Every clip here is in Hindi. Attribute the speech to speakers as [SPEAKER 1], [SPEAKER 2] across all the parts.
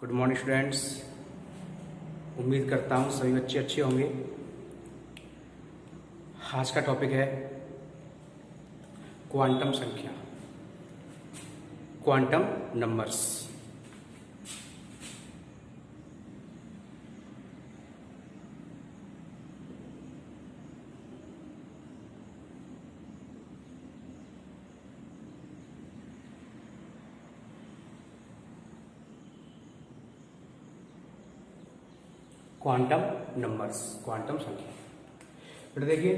[SPEAKER 1] Good morning students. उम्मीद करता हूँ सभी बच्चे अच्छे होंगे। आज का टॉपिक है क्वांटम संख्या, quantum numbers. Quantum numbers, quantum संख्या। बेटा देखिए,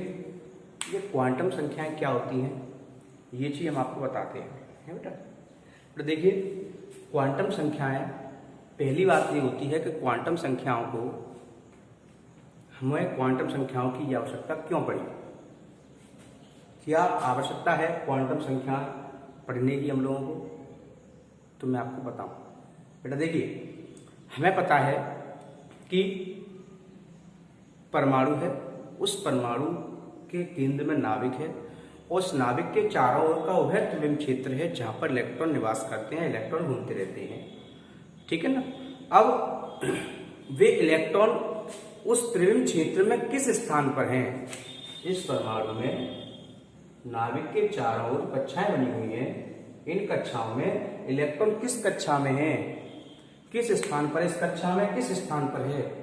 [SPEAKER 1] ये क्वांटम संख्याएं क्या होती हैं, ये चीज हम आपको बताते हैं, है बेटा। तो देखिए, क्वांटम संख्याएं, पहली बात ये होती है कि क्वांटम संख्याओं को, हमें क्वांटम संख्याओं की आवश्यकता क्यों पड़ी, क्या आवश्यकता है क्वांटम संख्या पढ़ने की हम लोगों को, तो मैं आपको बताऊं। बेटा देखिए, हमें पता है कि परमाणु है, उस परमाणु के केंद्र में नाभिक है, और उस नाभिक के चारों ओर का वह त्रिविम क्षेत्र है जहां पर इलेक्ट्रॉन निवास करते हैं, इलेक्ट्रॉन घूमते रहते हैं, ठीक है ना। अब वे इलेक्ट्रॉन उस त्रिविम क्षेत्र में किस स्थान पर हैं, इस परमाणु में नाभिक के चारों ओर कक्षाएं बनी हुई हैं, इन कक्षाओं में इलेक्ट्रॉन किस कक्षा में है, किस स्थान पर, इस कक्षा में किस स्थान पर है,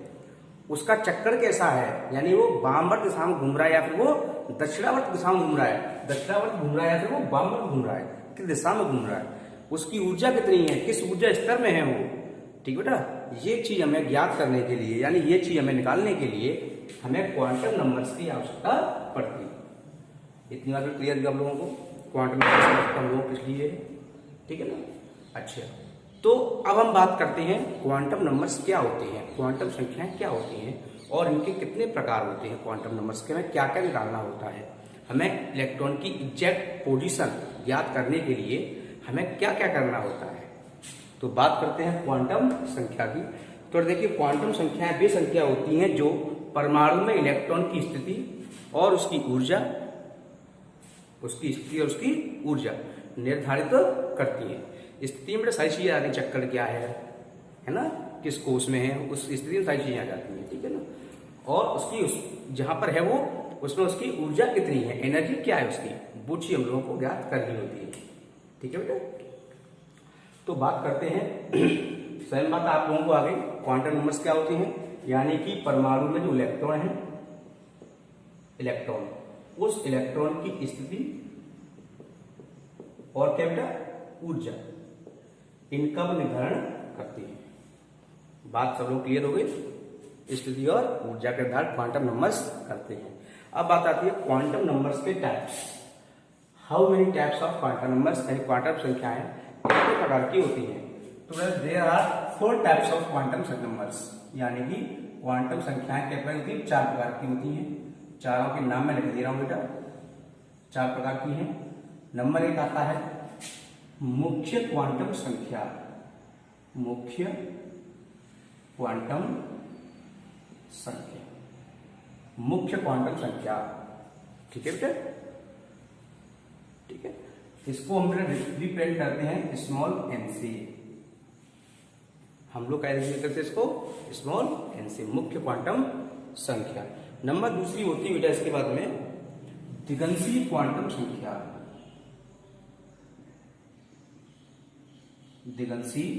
[SPEAKER 1] उसका चक्कर कैसा है, यानी वो वामवर्त दिशा में घूम रहा है या फिर वो दक्षिणावर्त दिशा में घूम रहा है, दक्षिणावर्त घूम रहा है या फिर वो वामवर्त घूम रहा है, किस दिशा में घूम रहा है, उसकी ऊर्जा कितनी है, किस ऊर्जा स्तर में है वो, ठीक बेटा। ये चीज हमें ज्ञात करने के लिए, यानी ये चीज हमें निकालने के लिए हमें क्वांटम नंबर्स की आवश्यकता पड़ती है। इतनी बात क्लियर किया आप लोगों को, क्वांटम नंबर्स हम लोगों किस लिए है, ठीक है ना। अच्छा, तो अब हम बात करते हैं क्वांटम नंबर्स क्या होते हैं, क्वांटम संख्याएं क्या होती हैं और इनके कितने प्रकार होते हैं। क्वांटम नंबर्स के में क्या क्या निकालना होता है, हमें इलेक्ट्रॉन की एग्जैक्ट पोजीशन ज्ञात करने के लिए हमें क्या क्या करना होता है। तो बात करते हैं क्वांटम संख्या की। तो देखिए, क्वांटम संख्याएं वे संख्या होती हैं जो परमाणु में इलेक्ट्रॉन की स्थिति और उसकी ऊर्जा, निर्धारित करती है। स्थिति में सारी चीजें आती, चक्कर क्या है ना, किस कोष में है, उस स्थिति में सारी चीजें आ जाती हैं, ठीक है ना। और उसकी जहां पर है वो, उसमें उसकी ऊर्जा कितनी है, एनर्जी क्या है उसकी, वो चीज हम लोगों को ज्ञात करनी होती है, ठीक है बेटा। तो बात करते हैं, स्वयं बात आप लोगों को आ गई, क्वांटम नंबर्स क्या होती हैं, यानी कि परमाणु में जो इलेक्ट्रॉन है, इलेक्ट्रॉन, उस इलेक्ट्रॉन की स्थिति और क्या बेटा, ऊर्जा, इनका निर्धारण करती है। बात सब लोग क्लियर हो गई, स्थिति और ऊर्जा के आधार क्वांटम नंबर्स करते हैं। अब बात आती है क्वांटम नंबर्स के types. How many types of quantum numbers, यानी क्वांटम संख्याएं कितने प्रकार की होती हैं। तो there are 4 types of quantum numbers, यानी कि क्वांटम संख्याएं कितने होती है, 4 प्रकार की होती हैं। चारों के नाम मैं लिख दे रहा हूं बेटा, 4 प्रकार की हैं। नंबर 1 आता है मुख्य क्वांटम संख्या, मुख्य क्वांटम संख्या, मुख्य क्वांटम संख्या, ठीक है बेटा, ठीक है। इसको हम रिप्रेजेंट करते हैं स्मॉल एन से, हम लोग कैसे करते हैं इसको, स्मॉल एन से, मुख्य क्वांटम संख्या। नंबर दूसरी होती है बेटा इसके बाद में दिगंशीय क्वांटम संख्या, दिगंशीय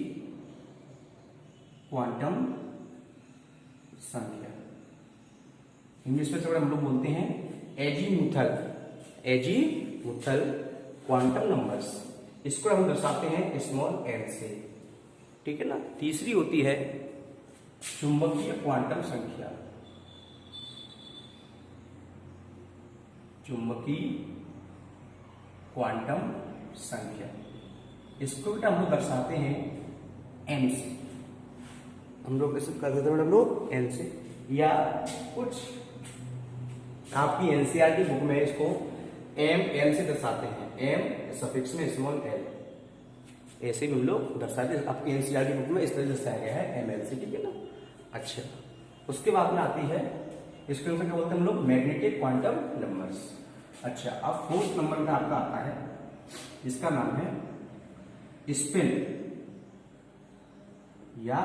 [SPEAKER 1] क्वांटम संख्या, इंग्लिश में हम लोग बोलते हैं एजीमुथल, एजीमुथल क्वांटम नंबर्स। इसको हम दर्शाते हैं स्मॉल एन से, ठीक है ना। तीसरी होती है चुंबकीय क्वांटम संख्या, चुंबकीय क्वांटम संख्या, इसको बेटा हम लोग दर्शाते हैं एन से, हम लोग कैसे कर देते हैं हम लोग एन से, या कुछ आपकी एनसीईआरटी बुक में इसको एम एल से दर्शाते हैं, एम सफिक्स में स्मॉल एल, ऐसे भी हम लोग दर्शाते हैं। आपकी एनसीईआरटी बुक में इस तरह दर्शाया गया है एम एल से, ठीक है ना। अच्छा, उसके बाद में आती है, इसको क्या बोलते हैं हम लोग, मैग्नेटिक क्वांटम नंबर्स। अच्छा, अब 4th नंबर में आपका आता है, जिसका नाम है स्पिन या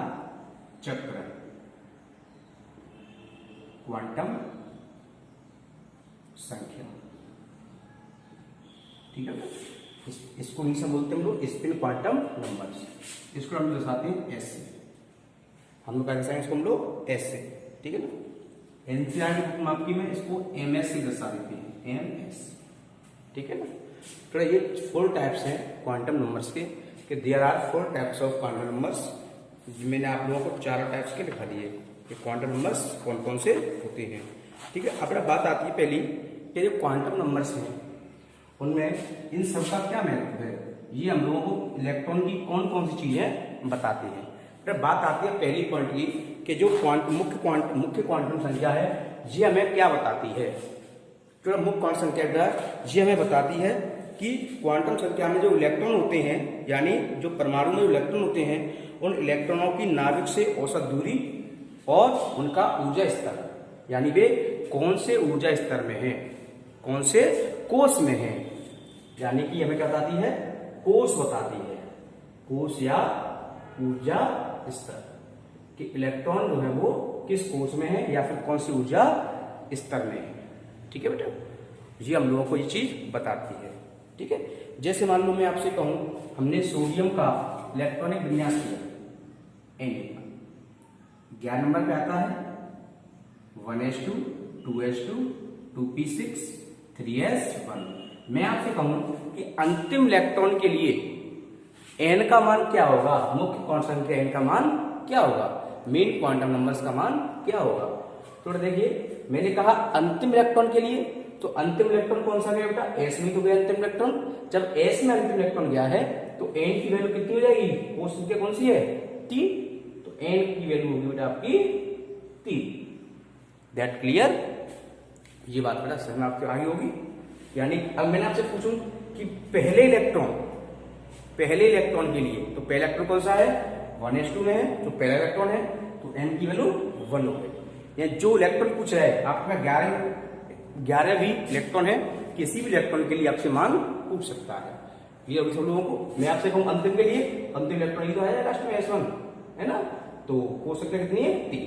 [SPEAKER 1] चक्र, क्वांटम संख्या। ठीक है, इसको नीचे बोलते हैं हम लोग स्पिन क्वांटम नंबर्स। इसको हम दर्शाते हैं एस से। हम लोग क्या दर्शाएंगे इसको हम लोग एस से। ठीक है ना, एनसीईआरटी बुक में आपकी में इसको एमएस से दर्शा देते हैं, एमएस। ठीक है ना, तो ये 4 टाइप्स हैं क्वांटम नंबर्स के, कि there are 4 types of quantum numbers. मैंने आप लोगों को 4 टाइप्स के लिखा दिए कि क्वांटम नंबर्स कौन कौन से होते हैं। ठीक है, अपना बात आती है पहली कि जो क्वांटम नंबर्स हैं उनमें इन सबका क्या महत्व है, ये हम लोगों को इलेक्ट्रॉन की कौन कौन सी चीजें बताते हैं। फिर बात आती है पहली पॉइंट की कि जो मुख्य क्वांटम संख्या है ये हमें क्या बताती है। जो मुख्य क्वांटम संख्या ये हमें बताती है कि क्वांटम संख्या में जो इलेक्ट्रॉन होते हैं, यानी जो परमाणु में इलेक्ट्रॉन होते हैं, उन इलेक्ट्रॉनों की नाभिक से औसत दूरी और उनका ऊर्जा स्तर, यानी वे कौन से ऊर्जा स्तर में हैं, कौन से कोष में हैं, यानी कि हमें क्या बताती है, कोष बताती है, कोष या ऊर्जा स्तर कि इलेक्ट्रॉन जो है वो किस कोष में है या फिर कौन सी ऊर्जा स्तर में है। ठीक है बेटा, ये हम लोगों को ये चीज बताती है। ठीक है, जैसे मान लो मैं आपसे कहूं हमने सोडियम का इलेक्ट्रॉनिक विन्यास किया, N 11 नंबर पे आता है 1s2 2s2 2p6 3s1। मैं आपसे कहूं कि अंतिम इलेक्ट्रॉन के लिए n का मान क्या होगा, मुख्य क्वांटम संख्या n का मान क्या होगा, मेन क्वांटम नंबर्स का मान क्या होगा। तो देखिए मैंने कहा अंतिम इलेक्ट्रॉन के लिए, तो अंतिम इलेक्ट्रॉन कौन सा गया बेटा, s में तो गया अंतिम इलेक्ट्रॉन। जब s में अंतिम इलेक्ट्रॉन गया है तो n की वैल्यू कितनी हो जाएगी, कोष संख्या कौन सी है, 3, तो n की वैल्यू होगी बेटा आपकी 3। दैट क्लियर, ये बात बेटा समझ में आपकी आगे होगी। यानी अब मैंने आपसे पूछूं कि पहले इलेक्ट्रॉन के लिए, तो पहला इलेक्ट्रॉन कौन सा है, 1s2 में है, तो पहला इलेक्ट्रॉन है, तो n की वैल्यू 1 हो गई। जो इलेक्ट्रॉन पूछ रहा है आपका 11 भी इलेक्ट्रॉन है, किसी भी इलेक्ट्रॉन के लिए आपसे मान पूछ सकता है। ये अभी सब लोगों को मैं आपसे कहूं अंतिम के लिए, अंतिम इलेक्ट्रॉन ही तो है लास्ट में S1 है ना, तो कोष संख्या कितनी है, 3।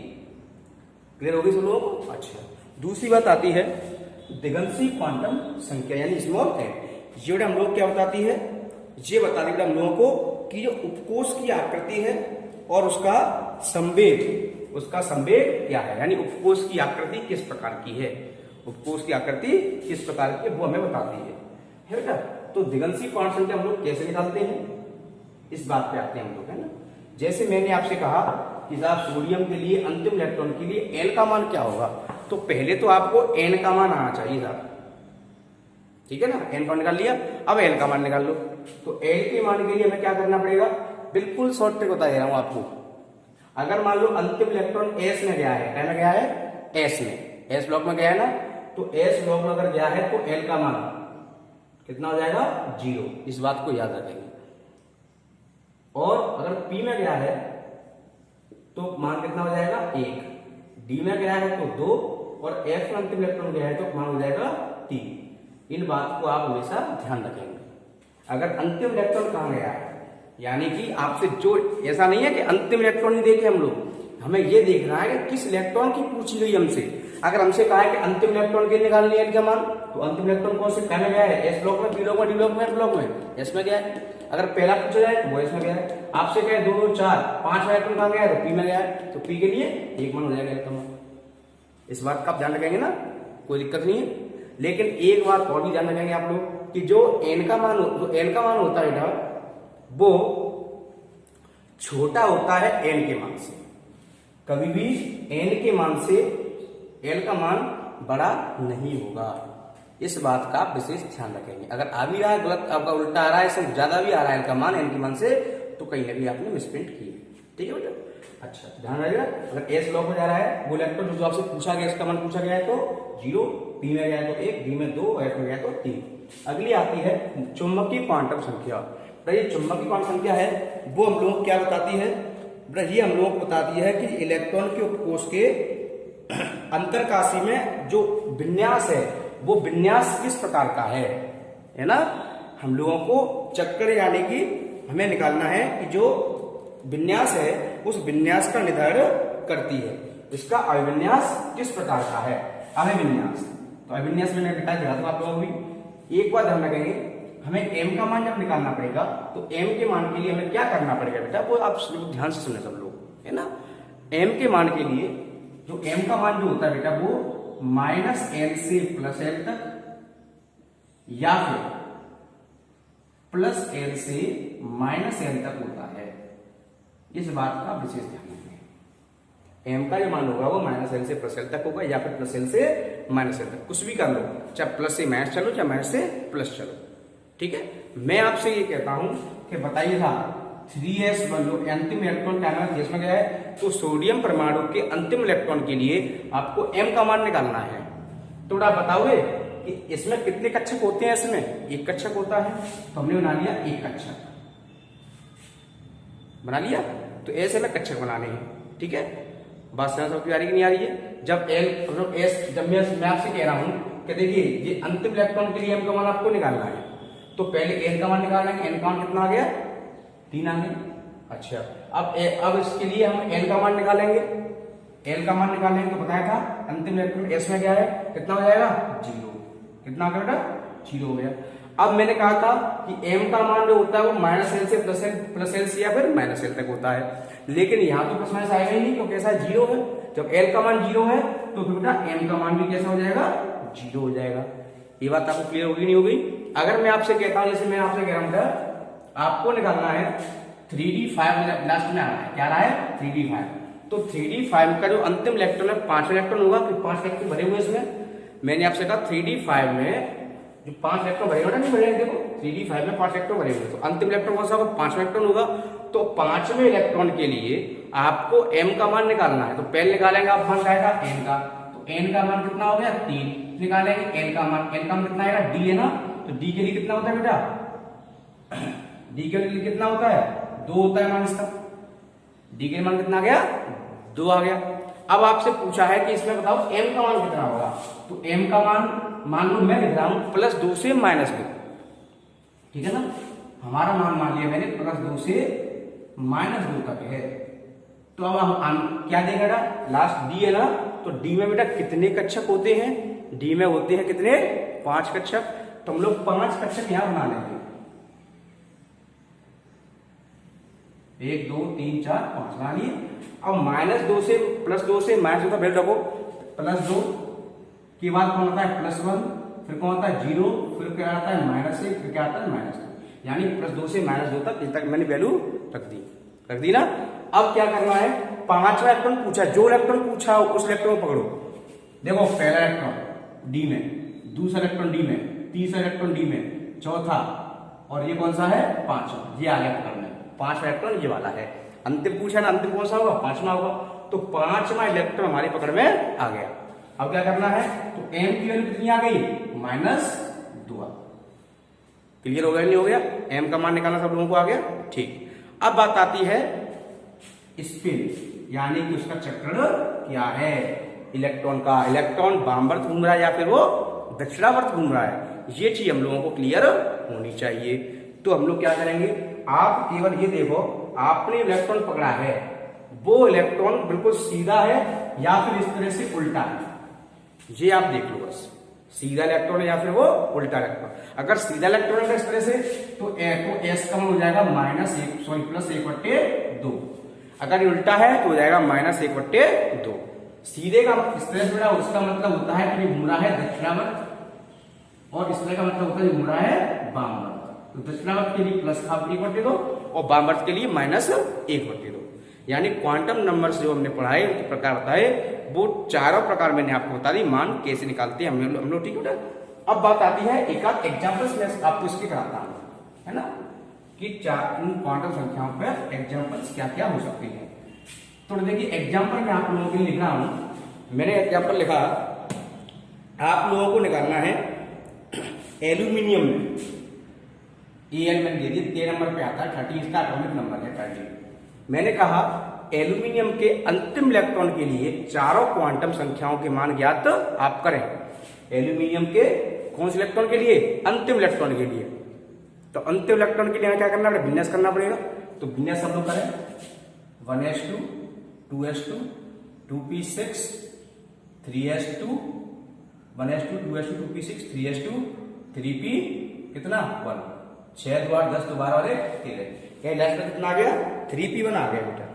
[SPEAKER 1] क्लियर हो गई सब लोगों को। अच्छा, दूसरी बात आती है दिगंशी क्वांटम संख्या यानी स्मॉल n। ये हम लोग क्या बताती है, ये बताती है हम लोगों को कि जो उपकोष की आकृति है और उसका संवेग क्या है, यानी उपकोष की आकृति किस प्रकार की है, उपकोष की आकृति किस प्रकार की है वो हमें बताती है बेटा। तो दिगंशी क्वांटम संख्या हम लोग कैसे निकालते हैं, इस बात पे आते हैं हम लोग, है ना। जैसे मैंने आपसे कहा कि साहब सोडियम के लिए अंतिम इलेक्ट्रॉन के लिए n का मान क्या होगा, तो पहले तो आपको n का मान आना चाहिए साहब। ठीक है ना, n का निकाल लिया, अब l का मान निकाल लो। तो l के मान के लिए हमें क्या करना पड़ेगा, बिल्कुल शॉर्ट ट्रिक बता दे रहा हूं आपको। अगर मान लो अंतिम इलेक्ट्रॉन s में गया है, क्या में गया है, s में, s ब्लॉक में गया है ना, तो s ब्लॉक में अगर गया है तो l का मान कितना हो जाएगा, 0। इस बात को याद रखेंगे। और अगर p में गया है तो मान कितना हो जाएगा, 1, d में गया है तो 2, और f में अंतिम इलेक्ट्रॉन गया है तो मान हो जाएगा 3। इन बात को आप हमेशा ध्यान रखेंगे। अगर अंतिम इलेक्ट्रॉन कहां गया है, यानी कि आपसे जो, ऐसा नहीं है कि अंतिम इलेक्ट्रॉन ही देखे हम लोग, हमें ये देखना है कि किस इलेक्ट्रॉन की पूछी गई हमसे। अगर हमसे कहा है कि अंतिम इलेक्ट्रॉन के निकालनी है मान, तो अंतिम इलेक्ट्रॉन कौन से में गया है, एस ब्लॉक में, पी ब्लॉक में, डी ब्लॉक में, एफ ब्लॉक में, एस में गया है। अगर पहला पूछा जाए तो वो एस में गया है। आपसे कहे 2 2 4 5 इलेक्ट्रॉन कहां गया है, तो पी में गया है, तो पी के लिए 1 मान हो जाएगा इलेक्ट्रॉन। इस बात का आप ध्यान रखेंगे ना, कोई दिक्कत नहीं है। लेकिन एक बात और भी ध्यान रखेंगे आप लोग कि जो n का मान होता है बेटा, वो छोटा होता है n के मान से। कभी भी n के मान से l का मान बड़ा नहीं होगा। इस बात का आप विशेष ध्यान रखेंगे। अगर आ भी रहा है गलत, आपका उल्टा आ रहा है, इससे ज्यादा भी आ रहा है l का मान n के मान से, तो कहीं ना कहीं आपने मिसप्रिंट की है। ठीक है बेटा, अच्छा ध्यान रखिएगा। अगर एस ब्लॉक में जा रहा है वो इलेक्ट्रॉन जो आपसे पूछा गया, इसका मान पूछा गया है तो 0, पी में गया है तो 1, डी में 2, एफ में गया तो 3। अगली आती है चुंबकीय क्वांटम संख्या। ये चुंबकीय क्वांटम संख्या है, वो हम लोग क्या बताती है, ये हम लोग बताती है कि इलेक्ट्रॉन के उपकोष के अंतरकाशी में जो विन्यास है, वो विन्यास किस प्रकार का है ना। हम लोगों को चक्कर यानी कि हमें निकालना है कि जो विन्यास है उस विन्यास का निर्धारण करती है। इसका अभिविन्यास किस प्रकार का है? अभिविन्यास। तो अभिविन्यास मैंने दिखा था आप लोगों को भी। एक बात ध्यान रखेंगे, हमें m का मान जब निकालना पड़ेगा तो m के मान के लिए हमें क्या करना पड़ेगा बेटा, वो आप ध्यान से सुने सब लोग, है ना। m के मान के लिए जो m का मान जो होता है बेटा वो -l से +l तक या फिर +l से -l तक होता है। इस बात का विशेष ध्यान रखें। m का जो मान होगा वो -l से +l तक होगा या फिर +l से -l तक, कुछ भी कर लो, चाहे प्लस से माइनस चलो चाहे माइनस से प्लस चलो, ठीक है। मैं आपसे ये कहता हूं कि बताइए था 3s मान लो अंतिम इलेक्ट्रॉन डायनामिक केस में गया है, तो सोडियम परमाणु के अंतिम इलेक्ट्रॉन के लिए आपको m का मान निकालना है। तो आप बताओगे कि इसमें कितने कक्षक होते हैं? इसमें एक कक्षक होता है, तो हमने बना लिया एक कक्षक, बना लिया। तो ऐसे में कक्षक बनाने हैं, ठीक है। बात समझ में आ रही कि नहीं आ रही है? जब जब मैं आपसे कह रहा हूं कि देखिए ये अंतिम इलेक्ट्रॉन के लिए m का मान आपको निकालना है, तो पहले n का मान निकालेंगे। n का मान कितना आ गया? 3 आ गया। अच्छा, अब इसके लिए हम l का मान निकालेंगे। l का मान निकालेंगे तो बताया था अंतिम इलेक्ट्रॉन s में क्या है, कितना हो जाएगा? 0। कितना आ गया बेटा? 0 हो गया। अब मैंने कहा था कि m का मान जो होता है वो -l से +l से या फिर -l तक होता है, लेकिन यहाँ तो प्लस माइनस आएगा ही नहीं क्योंकि ऐसा 0 है। जब l का मान 0 है तो फिर बेटा m का मान भी कैसा हो जाएगा? 0 हो जाएगा। ये बात आपको क्लियर होगी नहीं होगी? अगर मैं आपसे कहता हूं, जैसे मैं आपसे कह रहा हूं आपको निकालना है 3d5, लास्ट में आ रहा है, क्या आ रहा है? 3d5। तो 3d5 का जो अंतिम इलेक्ट्रॉन है 5 इलेक्ट्रॉन होगा, कि 5 इलेक्ट्रॉन भरे हुए इसमें। मैंने आपसे कहा 3d5 में जो 5 इलेक्ट्रॉन भरे हुए नहीं भरे, देखो 3d5 में 5 इलेक्ट्रॉन भरे हुए, तो अंतिम इलेक्ट्रॉन कौन सा होगा? 5 इलेक्ट्रॉन होगा। तो 5वें इलेक्ट्रॉन के लिए आपको m का मान निकालना है। तो पहले निकालेंगे आप मान क्या आएगा? n का। तो n का मान कितना हो गया? 3। निकालेंगे n का मान कितना आएगा? d है ना, तो d के लिए कितना होता है बेटा? d के लिए कितना होता है? 2 होता है मान इसका। d के मान कितना आ गया? 2 आ गया। अब आपसे पूछा है कि इसमें बताओ m का मान कितना होगा। तो m का मान लो मैं लिख रहा हूं +2 से -2, ठीक है ना। हमारा मान लिया मैंने +2 से -2 तक है। तो अब हम क्या देंगे बेटा? लास्ट d है ना, तो d में बेटा कितने कक्षक होते हैं? d में होते हैं कितने? 5 कक्षक। तो हम लोग 5 कक्षक यहां बना लेंगे, 1 2 3 4 5 बना लिए। अब -2 से +2 से -2 का वैल्यू रखो, +2 के बाद कौन आता है? +1, फिर कौन आता है? 0, फिर क्या आता है? -1, फिर क्या आता है? -2। यानी +2 से -2 तक मैंने वैल्यू रख दी ना। अब क्या करना है? 5वां इलेक्ट्रॉन पूछा, जो इलेक्ट्रॉन पूछा उस इलेक्ट्रॉन को पकड़ो। देखो पहला इलेक्ट्रॉन d में, दूसरा इलेक्ट्रॉन d में, तीसरा इलेक्ट्रॉन d में, चौथा, और ये कौन सा है? 5वां। ये आ गया पकड़ में, 5वां इलेक्ट्रॉन ये वाला है। अंतिम पूछा ना, अंतिम कौन सा होगा? 5वां होगा। तो 5वां इलेक्ट्रॉन हमारी पकड़ में आ गया। अब क्या करना है? तो m की वैल्यू कितनी आ गई? -2। क्लियर हो गया नहीं हो गया? m का मान निकालना सब लोगों को आ गया, ठीक। अब बात आती है स्पिन, यानी कि उसका चक्र क्या है इलेक्ट्रॉन का। इलेक्ट्रॉन वामवर्त घूम रहा है या फिर वो दक्षिणावर्त घूम रहा है, ये चीज हम लोगों को क्लियर होनी चाहिए। तो हम लोग क्या करेंगे? आप केवल ये देखो, आपने इलेक्ट्रॉन पकड़ा है, वो इलेक्ट्रॉन बिल्कुल सीधा है या फिर इस तरह से उल्टा है, ये आप देख लो बस। सीधा इलेक्ट्रॉन है या फिर वो उल्टा इलेक्ट्रॉन। अगर सीधा इलेक्ट्रॉन है इस तरह से तो s का मान हो जाएगा +1/2। अगर उल्टा है तो हो जाएगा -1/2। सीधे का इस तरह से, उसका मतलब होता है कि घूम रहा है दक्षिणावर्त, और इस तरह का मतलब होता है घूम रहा है वामवर्त। तो दक्षिणावर्त के लिए +1/2 और वामवर्त के लिए -1/2। यानी क्वांटम नंबर्स जो हमने पढ़ाए उनके प्रकार बताए, वो चारों प्रकार मैंने आपको बता दी मान कैसे निकालते हैं हम लोग, ठीक है। अब बात आती है एक आध एग्जाम्पल्स में आपको इसके कराता हूं, है ना, कि इन क्वांटम संख्याओं पर एग्जाम्पल्स क्या क्या हो सकते हैं। तो देखिए एग्जाम्पल मैं आप लोगों के लिए लिख रहा हूं। मैंने एग्जाम्पल लिखा, आप लोगों को निकालना है एल्यूमिनियम में, Al मैंने दे दिया, 13 नंबर पे आता है, 30 इसका एटॉमिक नंबर है 30। मैंने कहा एल्यूमिनियम के अंतिम इलेक्ट्रॉन के लिए चारों क्वांटम संख्याओं के मान ज्ञात आप करें। एल्यूमिनियम के कौन से इलेक्ट्रॉन के लिए? अंतिम इलेक्ट्रॉन के लिए। तो अंतिम इलेक्ट्रॉन के लिए क्या करना पड़ेगा? विन्यास करना पड़ेगा। तो विन्यास हम लोग करें, 1s2 2s2 2p6 3s2 1s2 2s2 2p6 3s2 3p कितना 1 6 2 8 10 तो 12 और 13 ये लास्ट में कितना आ गया 3p1 आ गया बेटा।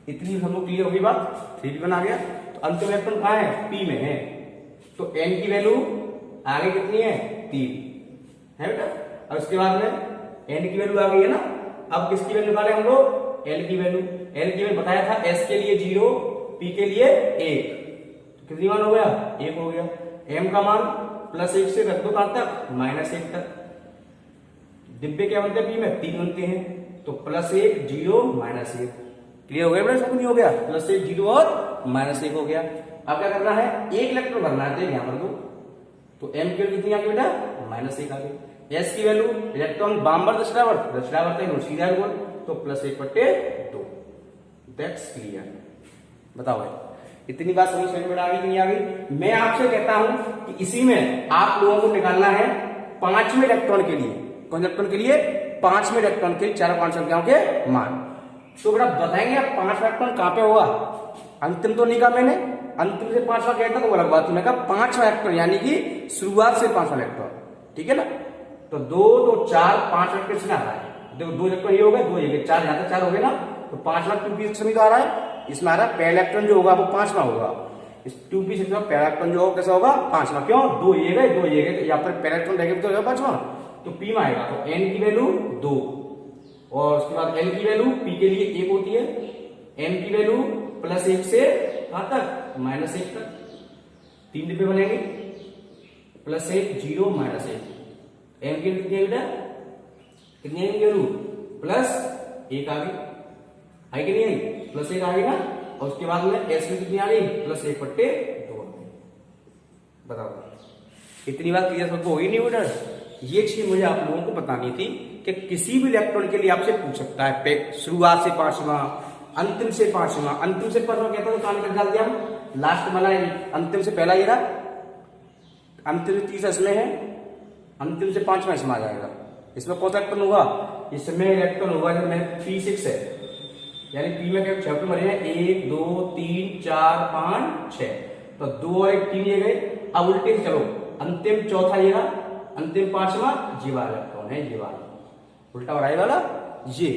[SPEAKER 1] इतनी हम लोग क्लियर होगी बात 3p1 आ गया। तो अंतिम इलेक्ट्रॉन कहाँ है p में है तो n की वैल्यू आगे कितनी है 3 है बेटा। और उसके बाद में n की वैल्यू आ गई है ना। अब किसकी वैल्यू निकाले हम लोग l की वैल्यू बताया था s के लिए 0 p के लिए 1 तो कितनी मान हो गया 1 हो गया। m का मान +1 से रख दो कहां तक -1 तक। डिब्बे क्या बनते हैं p में 3 बनते हैं तो +1 0 -1 क्लियर हो गया बेटा। सब नहीं हो गया +1 0 और -1 हो गया। अब क्या करना है एक इलेक्ट्रॉन भरना है यहां पर तो m की वैल्यू कितनी आ गई बेटा -1 आ गई। s की वैल्यू इलेक्ट्रॉन बामवर्त दक्षिणावर्त सीधा गोल तो +1/2 दैट्स क्लियर। बताओ भाई इतनी बात समझ में आ गई कि नहीं आ गई। मैं आपसे कहता हूं कि इसी में आप लोगों को निकालना है 5वें इलेक्ट्रॉन के लिए। कौन इलेक्ट्रॉन के लिए 5वें इलेक्ट्रॉन के लिए चारों 5 संख्याओं के मान। तो बेटा बताएंगे 5वां इलेक्ट्रॉन कहां पे होगा। अंतिम तो नहीं कहा मैंने, अंतिम से 5वां कहता तो अलग बात। मैं कहा 5वां इलेक्ट्रॉन यानी कि शुरुआत से 5वां इलेक्ट्रॉन ठीक है ना। तो 2 2 4 5 इलेक्ट्रॉन इसमें आ रहा है। देखो 2 इलेक्ट्रॉन ये हो गए 2 ये 4 यहां तक 4 हो गए ना। तो 5वां 2p6 आ रहा है इसमें आ रहा है पहला इलेक्ट्रॉन जो होगा वो 5वां होगा। इस 2p6 में पहला इलेक्ट्रॉन जो होगा कैसा होगा 5वां। क्यों 2 ये गए 2 ये गए तो यहाँ पर पहला इलेक्ट्रॉन रहेगा तो 5वां तो p में आएगा। तो n की वैल्यू 2 और उसके बाद l की वैल्यू p के लिए 1 होती है। m की वैल्यू +1 से कहां तक -1 तक 3 डिब्बे बनेंगे +1 0 -1 m की कितनी है बेटा कितनी है वैल्यू +1 आ गई आई कि नहीं आई +1 आ गई ना। और उसके बाद में s में कितनी आ गई +1/2 बताओ। इतनी बात क्लियर सबको होगी नहीं बेटा। ये चीज मुझे आप लोगों को बतानी थी कि किसी भी इलेक्ट्रॉन के लिए आपसे पूछ सकता है शुरुआत से 5वां अंतिम से 5वां। अंतिम से 5वां कहता है तो कहां तक डाल दिया हम लास्ट वाला अंतिम से पहला ये रहा अंतिम से 30 इसमें है अंतिम से 5वां इसमें आ जाएगा। इसमें कौन सा इलेक्ट्रॉन होगा इसमें इलेक्ट्रॉन होगा इसमें p6 है यानी p में क्या चैप्टर बने हैं 1 2 3 4 5 6 तो 2 और 1 3 ये गए। अब उल्टे चलो अंतिम चौथा ये रहा अंतिम 5वां ये वाला इलेक्ट्रॉन है ये वाला उल्टा और आई वाला ये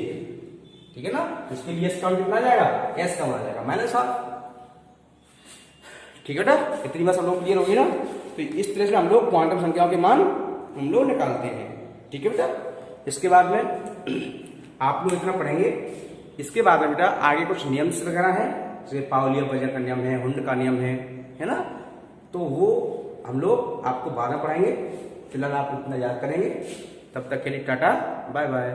[SPEAKER 1] ठीक है ना। इसके लिए s काउंट कितना जाएगा s का मान जाएगा -7 ठीक है बेटा। इतनी बात सब लोग क्लियर होगी ना। तो इस तरह से हम लोग क्वांटम संख्याओं के मान हम लोग निकालते हैं ठीक है बेटा। इसके बाद में आप लोग इतना पढ़ेंगे। इसके बाद में बेटा आगे कुछ नियम वगैरह है जैसे पाउली वजह का नियम है हुंड का नियम है ना। तो वो हम लोग आपको बाद में पढ़ाएंगे। फिलहाल आप इतना याद करेंगे। तब तक के लिए टाटा बाय बाय।